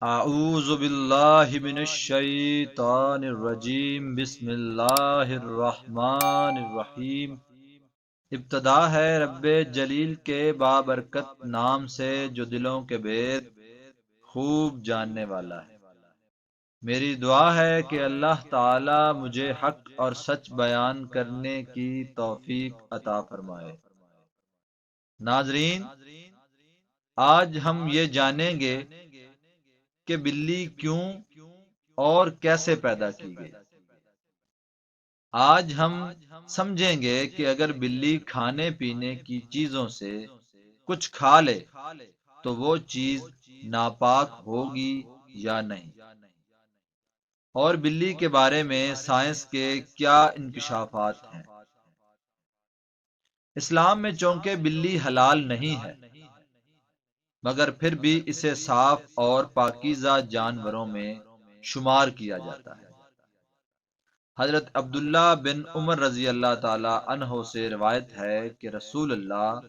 اعوذ باللہ من الشیطان الرجیم بسم اللہ الرحمن الرحیم۔ ابتدا ہے رب جلیل کے بابرکت نام سے جو دلوں کے بید خوب جاننے والا ہے۔ میری دعا ہے کہ اللہ تعالی مجھے حق اور سچ بیان کرنے کی توفیق عطا فرمائے۔ ناظرین، آج ہم یہ جانیں گے کہ بلی کیوں اور کیسے پیدا کی گئی۔ آج ہم سمجھیں گے کہ اگر بلی کھانے پینے کی چیزوں سے کچھ کھا لے تو وہ چیز ناپاک ہوگی یا نہیں، اور بلی کے بارے میں سائنس کے کیا انکشافات ہیں۔ اسلام میں چونکہ بلی حلال نہیں ہے، مگر پھر بھی اسے صاف اور پاکیزہ جانوروں میں شمار کیا جاتا ہے۔ حضرت عبداللہ بن عمر رضی اللہ تعالی عنہ سے روایت ہے کہ رسول اللہ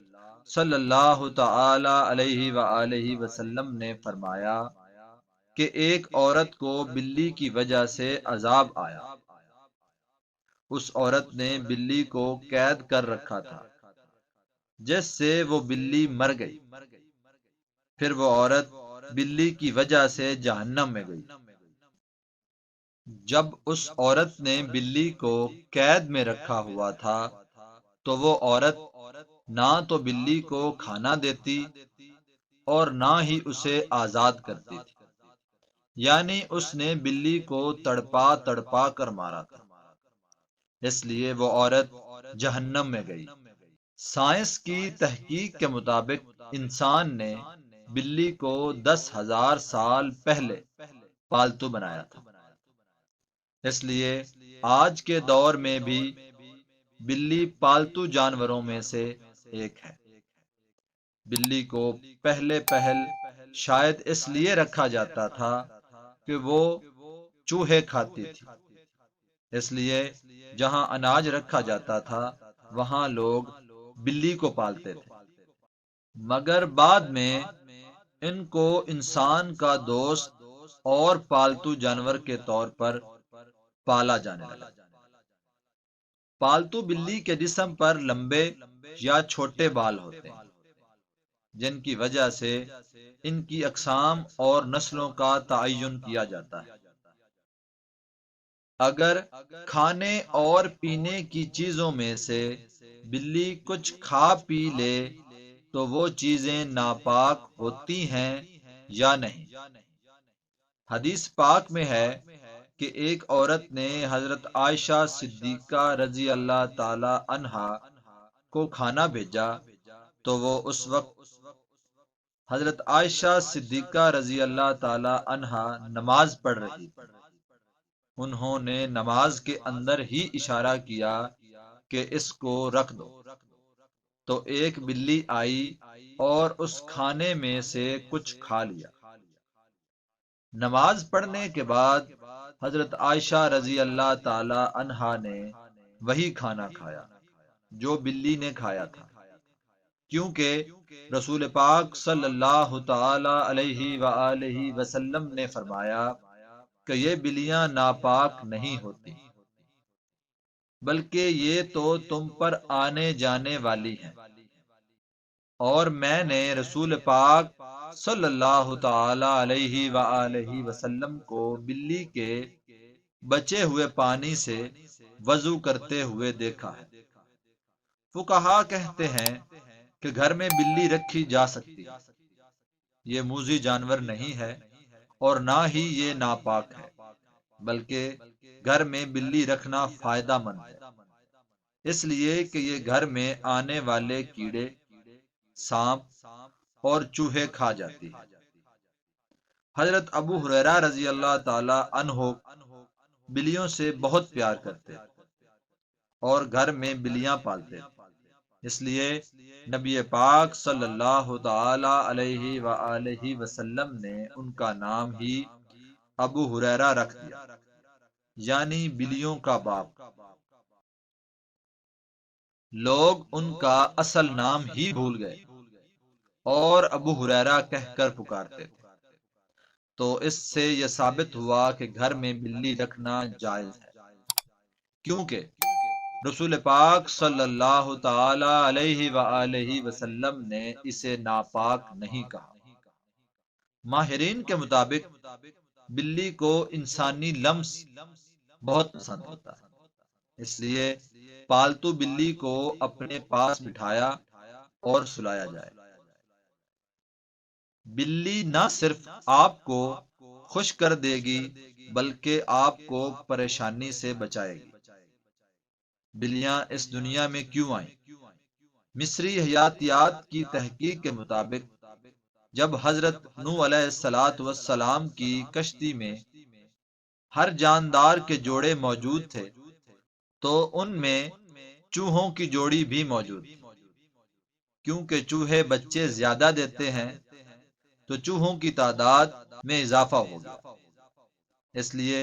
صلی اللہ تعالی علیہ وآلہ وسلم نے فرمایا کہ ایک عورت کو بلی کی وجہ سے عذاب آیا۔ اس عورت نے بلی کو قید کر رکھا تھا، جس سے وہ بلی مر گئی۔ پھر وہ عورت بلی کی وجہ سے جہنم میں گئی۔ جب اس عورت نے بلی کو قید میں رکھا ہوا تھا تو وہ عورت نہ تو بلی کو کھانا دیتی اور نہ ہی اسے آزاد کرتی تھی، یعنی اس نے بلی کو تڑپا تڑپا کر مارا تھا، اس لیے وہ عورت جہنم میں گئی۔ سائنس کی تحقیق کے مطابق انسان نے بلی کو 10,000 سال پہلے پالتو بنایا تھا، اس لیے آج کے دور میں بھی بلی پالتو جانوروں میں سے ایک ہے۔ بلی کو پہل شاید اس لیے رکھا جاتا تھا کہ وہ چوہے کھاتی تھی، اس لیے جہاں اناج رکھا جاتا تھا وہاں لوگ بلی کو پالتے تھے، مگر بعد میں ان کو انسان کا دوست اور پالتو جانور کے طور پر پالا جانے لگا۔ پالتو بلی کے جسم پر لمبے یا چھوٹے بال ہوتے ہیں، جن کی وجہ سے ان کی اقسام اور نسلوں کا تعین کیا جاتا ہے۔ اگر کھانے اور پینے کی چیزوں میں سے بلی کچھ کھا پی لے تو وہ چیزیں ناپاک ہوتی ہیں یا نہیں۔ حدیث پاک میں ہے کہ ایک عورت نے حضرت عائشہ صدیقہ رضی اللہ تعالی عنہا کو کھانا بھیجا تو وہ اس وقت حضرت عائشہ صدیقہ رضی اللہ تعالی عنہا نماز پڑھ رہی تھی۔ انہوں نے نماز کے اندر ہی اشارہ کیا کہ اس کو رکھ دو، تو ایک بلی آئی اور اس کھانے میں سے کچھ کھا لیا۔ نماز پڑھنے کے بعد حضرت عائشہ رضی اللہ تعالی عنہا نے وہی کھانا کھایا جو بلی نے کھایا تھا، کیونکہ رسول پاک صلی اللہ تعالی علیہ وآلہ وسلم نے فرمایا کہ یہ بلیاں ناپاک نہیں ہوتی، بلکہ یہ تو تم پر آنے جانے والی ہیں، اور میں نے رسول پاک صلی اللہ تعالی علیہ وآلہ وسلم کو بلی کے بچے ہوئے پانی سے وضو کرتے ہوئے دیکھا ہے۔ فقہا کہتے ہیں کہ گھر میں بلی رکھی جا سکتی ہے، یہ موذی جانور نہیں ہے اور نہ ہی یہ ناپاک ہے، بلکہ گھر میں بلی رکھنا فائدہ مند ہے، اس لیے کہ یہ گھر میں آنے والے کیڑے، سانپ اور چوہے کھا جاتی ہے۔ حضرت ابو ہریرہ رضی اللہ تعالی عنہ بلیوں سے بہت پیار کرتے اور گھر میں بلیاں پالتے، اس لیے نبی پاک صلی اللہ تعالی علیہ وآلہ وسلم نے ان کا نام ہی ابو ہریرہ رکھ دیا، یعنی بلیوں کا باپ۔ لوگ ان کا اصل نام ہی بھول گئے اور ابو ہریرہ کہہ کر پکارتے تھے، تو اس سے یہ ثابت ہوا کہ گھر میں بلی رکھنا جائز ہے، کیونکہ رسول پاک صلی اللہ تعالی علیہ وآلہ وسلم نے اسے ناپاک نہیں کہا۔ ماہرین کے مطابق بلی کو انسانی لمس بہت پسند ہوتا ہے، اس لیے پالتو بلی کو اپنے پاس بٹھایا اور سلایا جائے۔ بلی نہ صرف آپ کو خوش کر دے گی بلکہ آپ کو پریشانی سے بچائے گی۔ بلیاں اس دنیا میں کیوں آئیں؟ مصری حیاتیات کی تحقیق کے مطابق جب حضرت نوح علیہ السلام کی کشتی میں ہر جاندار کے جوڑے موجود تھے تو ان میں چوہوں کی جوڑی بھی موجود تھی۔ کیونکہ چوہے بچے زیادہ دیتے ہیں تو چوہوں کی تعداد میں اضافہ ہو گیا، اس لیے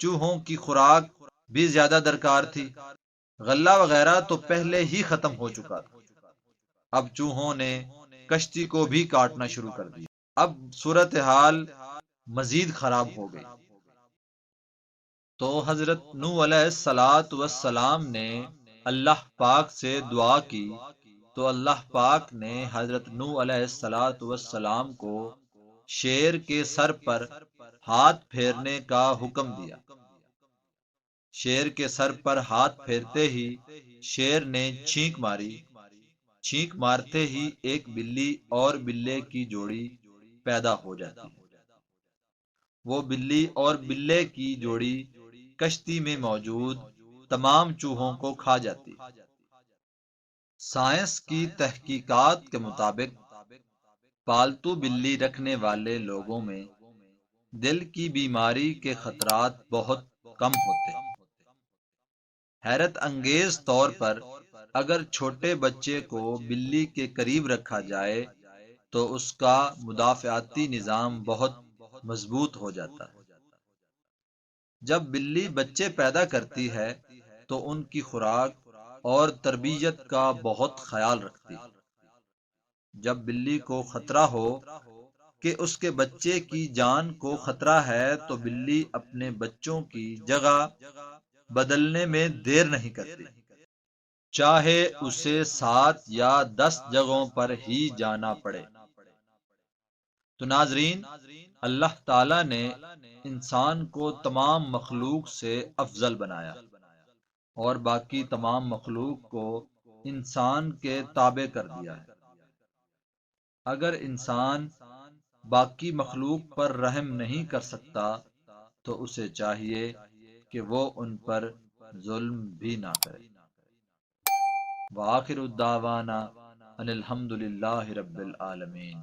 چوہوں کی خوراک بھی زیادہ درکار تھی۔ غلہ وغیرہ تو پہلے ہی ختم ہو چکا تھا، اب چوہوں نے کشتی کو بھی کاٹنا شروع کر دیا۔ اب صورتحال مزید خراب ہو گئی تو حضرت نوح علیہ السلام نے اللہ پاک سے دعا کی تو اللہ پاک نے حضرت نوح علیہ السلام کو شیر کے سر پر ہاتھ پھیرنے کا حکم دیا۔ شیر کے سر پر ہاتھ پھیرتے ہی شیر نے چھینک ماری، چھینک مارتے ہی ایک بلی اور بلے کی جوڑی پیدا ہو جاتی ہے۔ وہ بلی اور بلے کی جوڑی کشتی میں موجود تمام چوہوں کو کھا جاتی ہے۔ سائنس کی تحقیقات کے مطابق پالتو بلی رکھنے والے لوگوں میں دل کی بیماری کے خطرات بہت کم ہوتے ہیں۔ حیرت انگیز طور پر اگر چھوٹے بچے کو بلی کے قریب رکھا جائے تو اس کا مدافعاتی نظام بہت مضبوط ہو جاتا ہے۔ جب بلی بچے پیدا کرتی ہے تو ان کی خوراک اور تربیت کا بہت خیال رکھتی ہے۔ جب بلی کو خطرہ ہو کہ اس کے بچے کی جان کو خطرہ ہے تو بلی اپنے بچوں کی جگہ بدلنے میں دیر نہیں کرتی، چاہے اسے 7 یا 10 جگہوں پر ہی جانا پڑے۔ تو ناظرین، اللہ تعالی نے انسان کو تمام مخلوق سے افضل بنایا اور باقی تمام مخلوق کو انسان کے تابع کر دیا ہے۔ اگر انسان باقی مخلوق پر رحم نہیں کر سکتا تو اسے چاہیے کہ وہ ان پر ظلم بھی نہ کرے۔ وآخر الدعوانا ان الحمد للہ رب العالمین۔